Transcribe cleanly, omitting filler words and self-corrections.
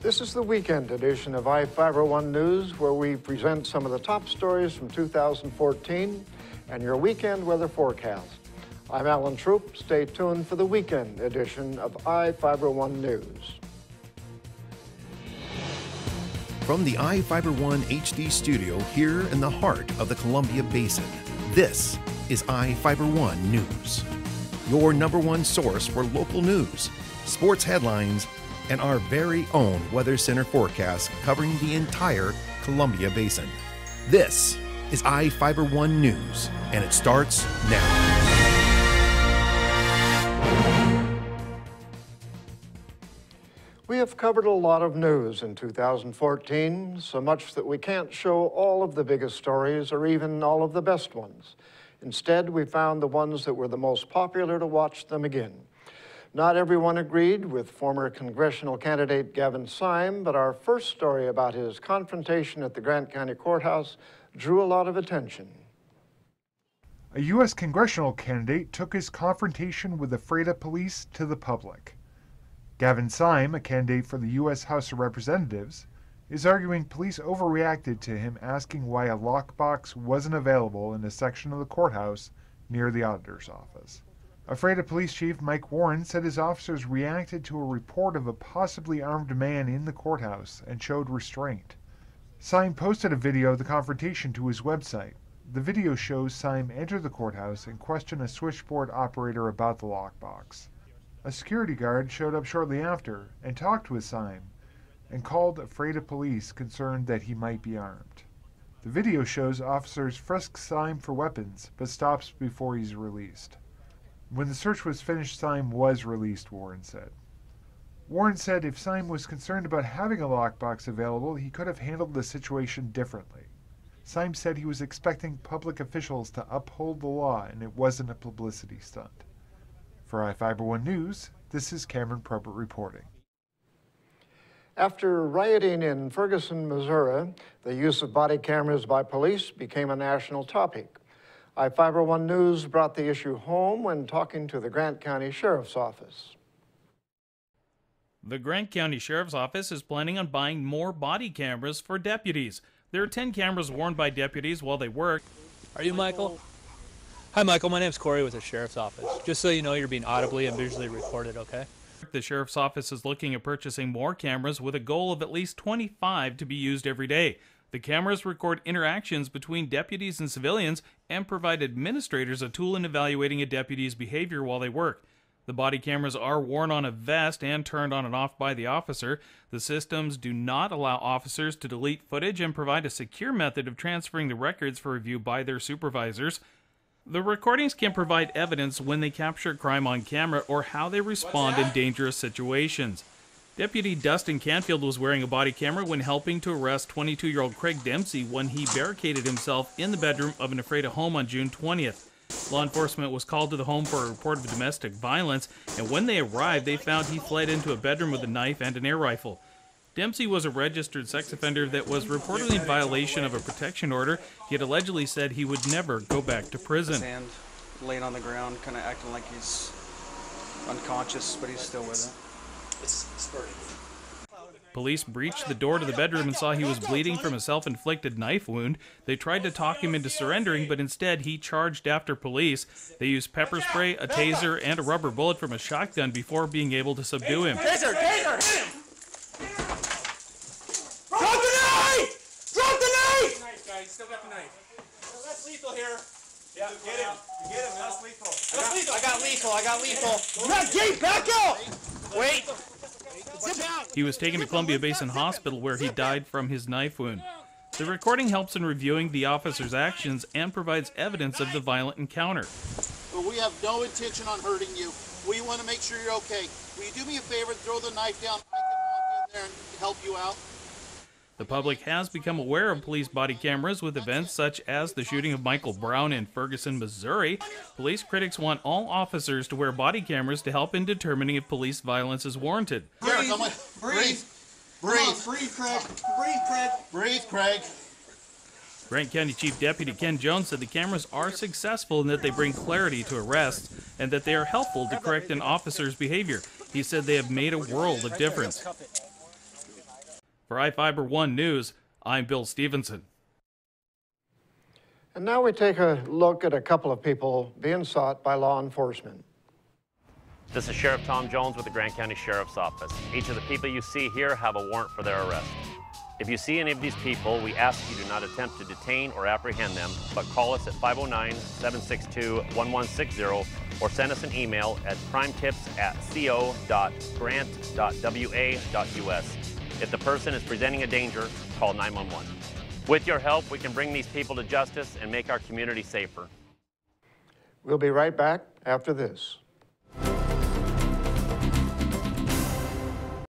This is the weekend edition of Ifiber One News, where we present some of the top stories from 2014 and your weekend weather forecast. I'm Alan Troop. Stay tuned for the weekend edition of Ifiber One News. From the Ifiber One HD studio here in the heart of the Columbia Basin, this is Ifiber One News, your #1 source for local news, sports headlines, and our very own Weather Center forecast covering the entire Columbia Basin. This is Ifiber One News, and it starts now. We have covered a lot of news in 2014, so much that we can't show all of the biggest stories or even all of the best ones. Instead, we found the ones that were the most popular to watch them again. Not everyone agreed with former congressional candidate Gavin Syme, but our first story about his confrontation at the Grant County Courthouse drew a lot of attention. A U.S. congressional candidate took his confrontation with the Freda police to the public. Gavin Syme, a candidate for the U.S. House of Representatives, is arguing police overreacted to him asking why a lockbox wasn't available in a section of the courthouse near the auditor's office. A Freda Police Chief Mike Warren said his officers reacted to a report of a possibly armed man in the courthouse and showed restraint. Syme posted a video of the confrontation to his website. The video shows Syme enter the courthouse and question a switchboard operator about the lockbox. A security guard showed up shortly after and talked with Syme and called Freda Police concerned that he might be armed. The video shows officers frisk Syme for weapons but stops before he's released. When the search was finished, Syme was released, Warren said. Warren said if Syme was concerned about having a lockbox available, he could have handled the situation differently. Syme said he was expecting public officials to uphold the law and it wasn't a publicity stunt. For Ifiber One News, this is Cameron Probert reporting. After rioting in Ferguson, Missouri, the use of body cameras by police became a national topic. Ifiber One News brought the issue home when talking to the Grant County Sheriff's Office. The Grant County Sheriff's Office is planning on buying more body cameras for deputies. There are 10 cameras worn by deputies while they work. Are you Michael? Hi Michael, my name's Corey with the Sheriff's Office. Just so you know, you're being audibly and visually recorded, okay? The Sheriff's Office is looking at purchasing more cameras with a goal of at least 25 to be used every day. The cameras record interactions between deputies and civilians and provide administrators a tool in evaluating a deputy's behavior while they work. The body cameras are worn on a vest and turned on and off by the officer. The systems do not allow officers to delete footage and provide a secure method of transferring the records for review by their supervisors. The recordings can provide evidence when they capture crime on camera or how they respond in dangerous situations. Deputy Dustin Canfield was wearing a body camera when helping to arrest 22-year-old Craig Dempsey when he barricaded himself in the bedroom of an Ephrata home on June 20th. Law enforcement was called to the home for a report of domestic violence, and when they arrived, they found he fled into a bedroom with a knife and an air rifle. Dempsey was a registered sex offender that was reportedly in violation of a protection order. He had allegedly said he would never go back to prison. His hand laying on the ground, kind of acting like he's unconscious, but he's still with it. Police breached the door to the bedroom and saw he was bleeding from a self-inflicted knife wound. They tried to talk him into surrendering, but instead he charged after police. They used pepper spray, a taser, and a rubber bullet from a shotgun before being able to subdue him. Taser! Taser! Hit him! Drop the knife! Drop the knife! Nice, guys. Still got the knife. That's lethal here. Yeah, get him. You get him. That's lethal. I got lethal. Not Jake, back out! Wait. Sit down. He was taken to Columbia Basin Hospital where he died from his knife wound. The recording helps in reviewing the officer's actions and provides evidence of the violent encounter. But we have no intention on hurting you. We want to make sure you're okay. Will you do me a favor and throw the knife down? I can walk in there and help you out. The public has become aware of police body cameras with events such as the shooting of Michael Brown in Ferguson, Missouri. Police critics want all officers to wear body cameras to help in determining if police violence is warranted. Breathe, breathe, breathe, breathe, Craig, breathe, Craig, breathe, Craig. Grant County Chief Deputy Ken Jones said the cameras are successful in that they bring clarity to arrests and that they are helpful to correct an officer's behavior. He said they have made a world of difference. For Ifiber One News, I'm Bill Stevenson. And now we take a look at a couple of people being sought by law enforcement. This is Sheriff Tom Jones with the Grant County Sheriff's Office. Each of the people you see here have a warrant for their arrest. If you see any of these people, we ask you do not attempt to detain or apprehend them, but call us at 509-762-1160 or send us an email at crimetips@co.grant.wa.us. If the person is presenting a danger, call 911. With your help, we can bring these people to justice and make our community safer. We'll be right back after this.